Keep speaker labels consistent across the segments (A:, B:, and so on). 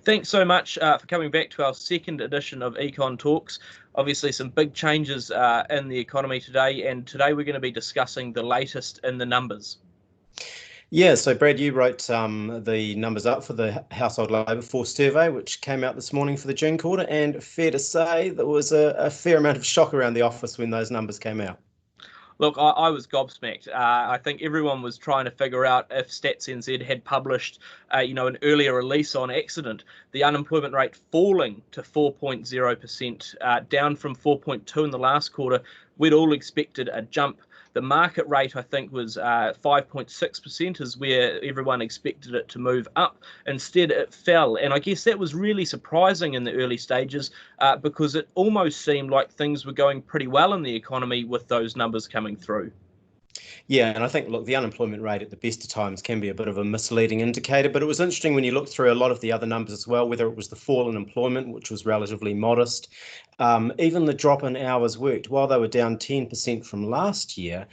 A: Thanks so much for coming back to our second edition of Econ Talks. Obviously, some big changes in the economy today, and today we're going to be discussing the latest in the numbers.
B: Yeah, so Brad, you wrote the numbers up for the Household Labour Force Survey, which came out this morning for the June quarter, and fair to say there was a fair amount of shock around the office when those numbers came out.
A: Look, I was gobsmacked. I think everyone was trying to figure out if Stats NZ had published, an earlier release on accident. The unemployment rate falling to 4.0%, down from 4.2 in the last quarter. We'd all expected a jump. The market rate, I think, was 5.6% is where everyone expected it to move up. Instead, it fell. And I guess that was really surprising in the early stages because it almost seemed like things were going pretty well in the economy with those numbers coming through.
B: Yeah, and I think, look, the unemployment rate at the best of times can be a bit of a misleading indicator, but it was interesting when you look through a lot of the other numbers as well, whether it was the fall in employment, which was relatively modest, even the drop in hours worked, while they were down 10% from last year,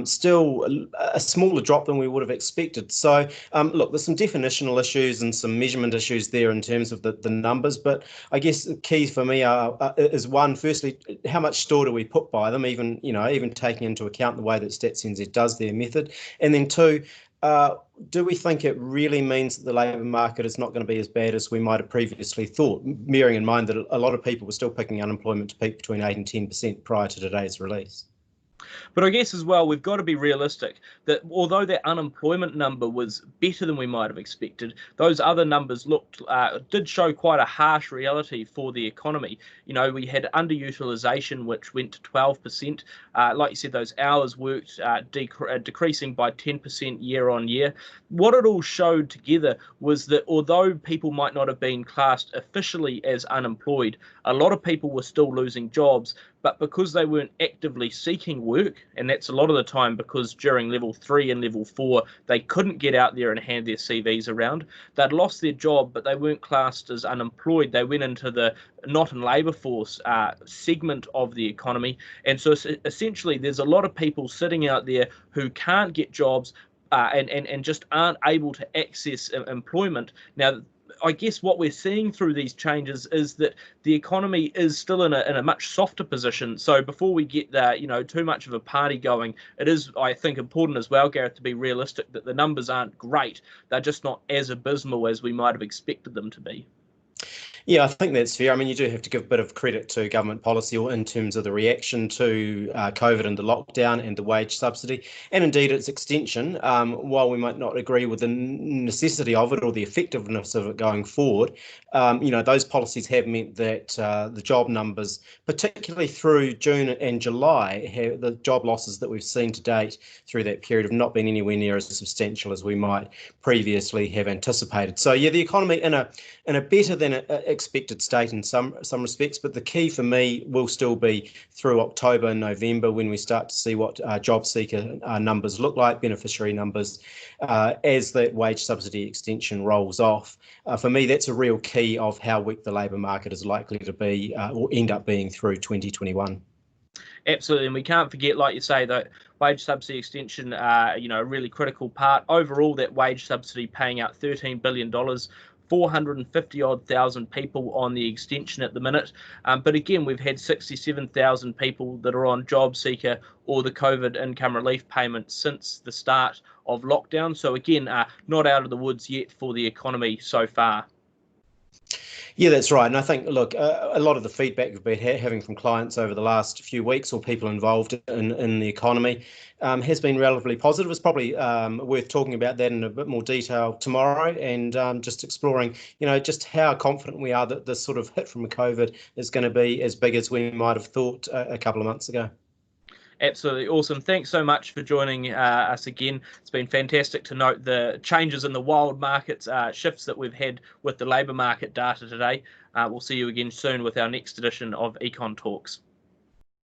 B: still a smaller drop than we would have expected. So, look, there's some definitional issues and some measurement issues there in terms of the numbers, but I guess the keys for me is one, firstly, how much store do we put by them, even taking into account the way that Stats NZ does their method, and then two, do we think it really means that the labour market is not going to be as bad as we might have previously thought, bearing in mind that a lot of people were still picking unemployment to peak between 8 and 10% prior to today's release?
A: But I guess as well, we've got to be realistic that although that unemployment number was better than we might have expected, those other numbers did show quite a harsh reality for the economy. We had underutilization, which went to 12%. Like you said, those hours worked decreasing by 10% year on year. What it all showed together was that although people might not have been classed officially as unemployed, a lot of people were still losing jobs. But because they weren't actively seeking work, and that's a lot of the time because during level 3 and level 4, they couldn't get out there and hand their CVs around, they'd lost their job, but they weren't classed as unemployed. They went into the not in labour force segment of the economy. And so essentially, there's a lot of people sitting out there who can't get jobs and just aren't able to access employment. Now, I guess what we're seeing through these changes is that the economy is still in a much softer position. So before we get too much of a party going, it is, I think, important as well, Gareth, to be realistic that the numbers aren't great. They're just not as abysmal as we might have expected them to be.
B: Yeah, I think that's fair. I mean, you do have to give a bit of credit to government policy in terms of the reaction to COVID and the lockdown and the wage subsidy, and indeed its extension. While we might not agree with the necessity of it or the effectiveness of it going forward, those policies have meant that the job numbers, particularly through June and July, the job losses that we've seen to date through that period have not been anywhere near as substantial as we might previously have anticipated. So, yeah, the economy in a better than expected state in some respects, but the key for me will still be through October and November when we start to see what job seeker numbers look like, beneficiary numbers, as that wage subsidy extension rolls off. For me, that's a real key of how weak the labour market is likely to be or end up being through 2021.
A: Absolutely, and we can't forget, like you say, that wage subsidy extension, a really critical part. Overall, that wage subsidy paying out $13 billion, 450-odd thousand people on the extension at the minute. But again, we've had 67,000 people that are on job seeker or the COVID income relief payment since the start of lockdown. So again, not out of the woods yet for the economy so far.
B: Yeah, that's right. And I think, look, a lot of the feedback we've been having from clients over the last few weeks or people involved in the economy has been relatively positive. It's probably worth talking about that in a bit more detail tomorrow and just exploring, just how confident we are that this sort of hit from COVID is going to be as big as we might have thought a couple of months ago.
A: Absolutely awesome. Thanks so much for joining us again. It's been fantastic to note the changes in the wild markets, shifts that we've had with the labour market data today. We'll see you again soon with our next edition of Econ Talks.